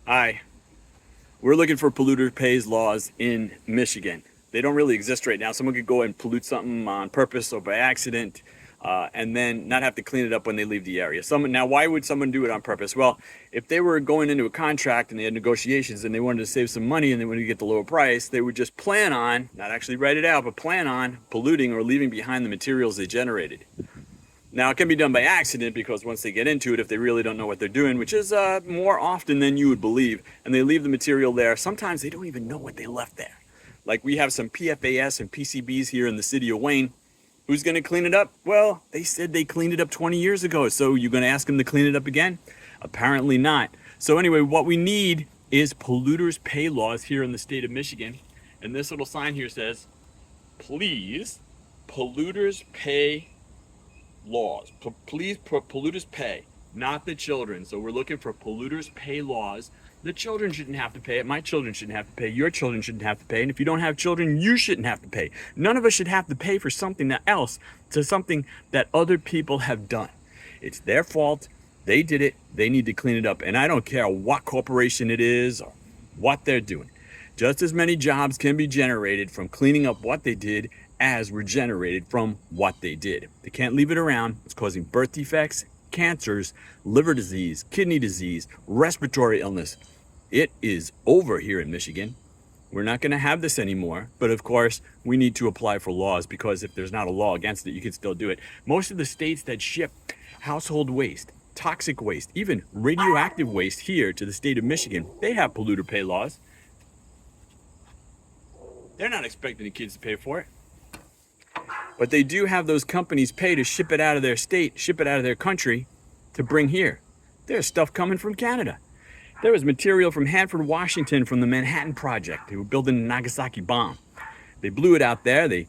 Hi, we're looking for polluter pays laws in Michigan. They don't really exist right now. Someone could go and pollute something on purpose or by accident, and then not have to clean it up when they leave the area. Now, why would someone do it on purpose? Well, if they were going into a contract and they had negotiations and they wanted to save some money and they wanted to get the lower price, they would just plan on, not actually write it out, but plan on polluting or leaving behind the materials they generated. Now, it can be done by accident because once they get into it, if they really don't know what they're doing, which is more often than you would believe, and they leave the material there, sometimes they don't even know what they left there. Like we have some PFAS and PCBs here in the city of Wayne. Who's going to clean it up? Well, they said they cleaned it up 20 years ago, so you're going to ask them to clean it up again? Apparently not. So anyway, what we need is polluters pay laws here in the state of Michigan. And this little sign here says, please, polluters pay laws. Please, polluters pay, not the children. So we're looking for polluters pay laws. The children shouldn't have to pay it. My children shouldn't have to pay. Your children shouldn't have to pay. And if you don't have children, you shouldn't have to pay. None of us should have to pay for something else, to something that other people have done. It's their fault. They did it. They need to clean it up. And I don't care what corporation it is or what they're doing. Just as many jobs can be generated from cleaning up what they did as were generated from what they did. They can't leave it around. It's causing birth defects, cancers, liver disease, kidney disease, respiratory illness. It is over here in Michigan. We're not going to have this anymore. But of course, we need to apply for laws, because if there's not a law against it, you can still do it. Most of the states that ship household waste, toxic waste, even radioactive waste here to the state of Michigan, they have polluter pay laws. They're not expecting the kids to pay for it. But they do have those companies pay to ship it out of their state, ship it out of their country to bring here. There's stuff coming from Canada. There was material from Hanford, Washington, from the Manhattan Project. They were building the Nagasaki bomb. They blew it out there. They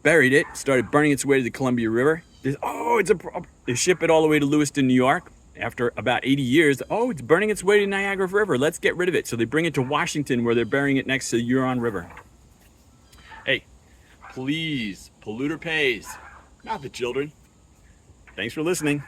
buried it, started burning its way to the Columbia River. They ship it all the way to Lewiston, New York. After about 80 years, it's burning its way to Niagara River. Let's get rid of it. So they bring it to Washington, where they're burying it next to the Huron River. Hey, please, polluter pays, not the children. Thanks for listening.